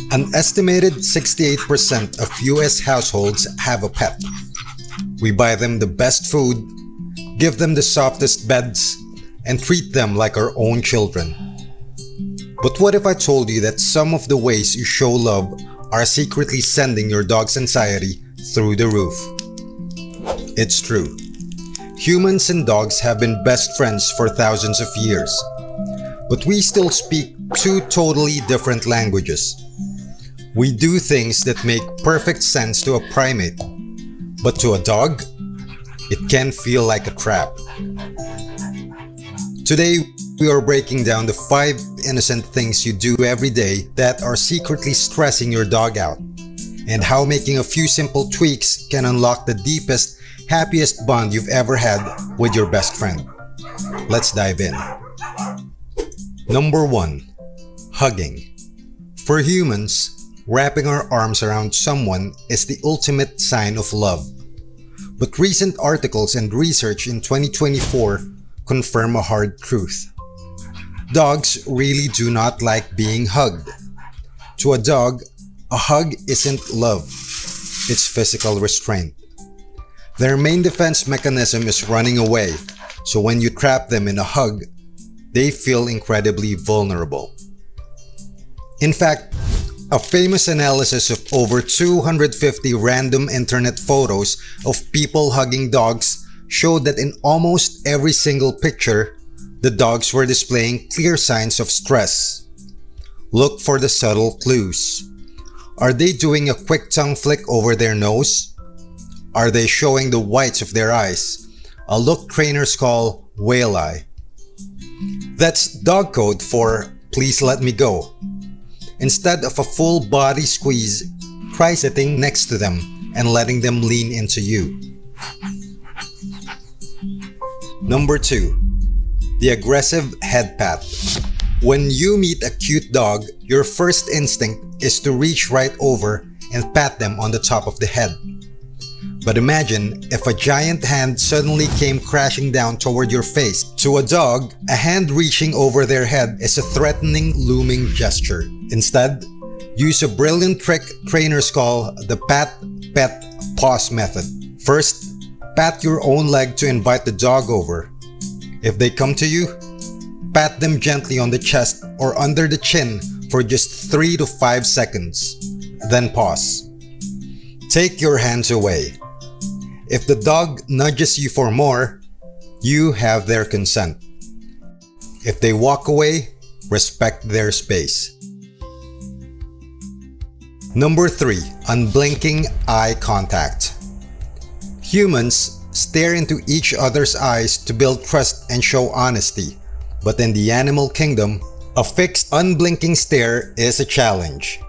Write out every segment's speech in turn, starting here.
An estimated 68% of US households have a pet. We buy them the best food, give them the softest beds, and treat them like our own children. But what if I told you that some of the ways you show love are secretly sending your dog's anxiety through the roof? It's true. Humans and dogs have been best friends for thousands of years. But we still speak two totally different languages. We do things that make perfect sense to a primate, but to a dog, it can feel like a trap. Today, we are breaking down the 5 innocent things you do every day that are secretly stressing your dog out, and how making a few simple tweaks can unlock the deepest, happiest bond you've ever had with your best friend. Let's dive in. Number 1. Hugging. For humans, wrapping our arms around someone is the ultimate sign of love. But recent articles and research in 2024 confirm a hard truth. Dogs really do not like being hugged. To a dog, a hug isn't love, it's physical restraint. Their main defense mechanism is running away, so when you trap them in a hug, they feel incredibly vulnerable. In fact, a famous analysis of over 250 random internet photos of people hugging dogs showed that in almost every single picture, the dogs were displaying clear signs of stress. Look for the subtle clues. Are they doing a quick tongue flick over their nose? Are they showing the whites of their eyes, a look trainers call whale eye? That's dog code for "please let me go." Instead of a full body squeeze, try sitting next to them and letting them lean into you. Number 2. The aggressive head pat. When you meet a cute dog, your first instinct is to reach right over and pat them on the top of the head. But imagine if a giant hand suddenly came crashing down toward your face. To a dog, a hand reaching over their head is a threatening, looming gesture. Instead, use a brilliant trick trainers call the pat, pet, pause method. First, pat your own leg to invite the dog over. If they come to you, pat them gently on the chest or under the chin for just 3 to 5 seconds. Then pause. Take your hands away. If the dog nudges you for more, you have their consent. If they walk away, respect their space. Number 3. Unblinking eye contact. Humans stare into each other's eyes to build trust and show honesty. But in the animal kingdom, a fixed, unblinking stare is a challenge.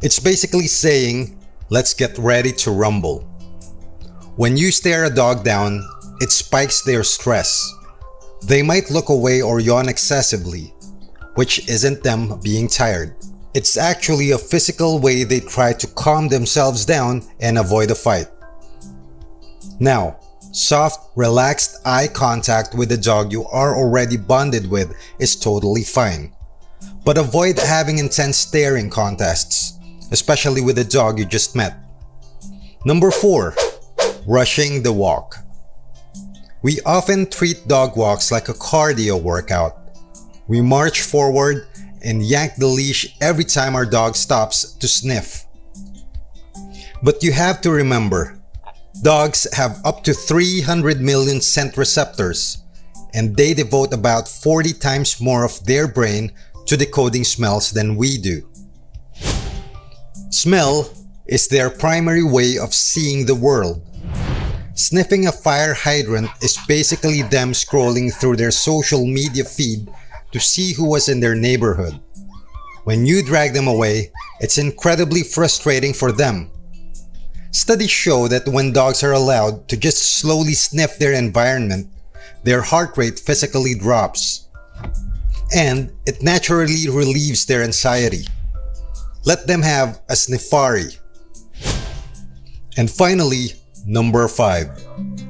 It's basically saying, "Let's get ready to rumble." When you stare a dog down, it spikes their stress. They might look away or yawn excessively, which isn't them being tired. It's actually a physical way they try to calm themselves down and avoid a fight. Now, soft, relaxed eye contact with the dog you are already bonded with is totally fine. But avoid having intense staring contests, especially with the dog you just met. Number 4. Rushing the walk. We often treat dog walks like a cardio workout. We march forward and yank the leash every time our dog stops to sniff. But you have to remember, dogs have up to 300 million scent receptors, and they devote about 40 times more of their brain to decoding smells than we do. Smell is their primary way of seeing the world. Sniffing a fire hydrant is basically them scrolling through their social media feed to see who was in their neighborhood. When you drag them away, it's incredibly frustrating for them. Studies show that when dogs are allowed to just slowly sniff their environment, their heart rate physically drops. And it naturally relieves their anxiety. Let them have a sniffari. And finally, number 5.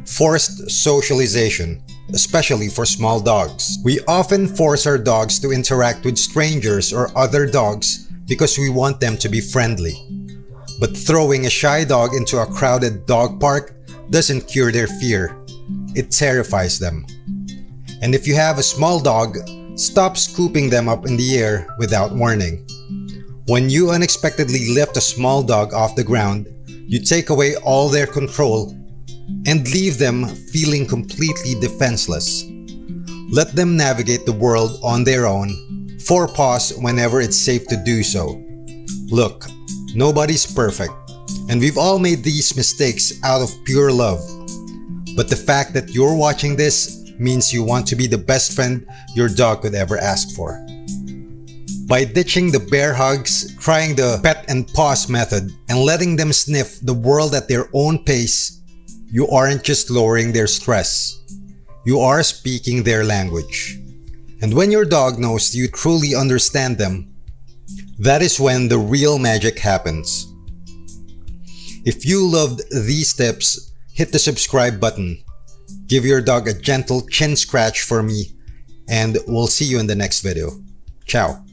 Forced socialization, especially for small dogs. We often force our dogs to interact with strangers or other dogs because we want them to be friendly. But throwing a shy dog into a crowded dog park doesn't cure their fear. It terrifies them. And if you have a small dog, stop scooping them up in the air without warning. When you unexpectedly lift a small dog off the ground, you take away all their control and leave them feeling completely defenseless. Let them navigate the world on their own, forepaws whenever it's safe to do so. Look, nobody's perfect, and we've all made these mistakes out of pure love. But the fact that you're watching this means you want to be the best friend your dog could ever ask for. By ditching the bear hugs, trying the pet and paws method, and letting them sniff the world at their own pace, you aren't just lowering their stress. You are speaking their language. And when your dog knows you truly understand them, that is when the real magic happens. If you loved these tips, hit the subscribe button. Give your dog a gentle chin scratch for me, and we'll see you in the next video. Ciao.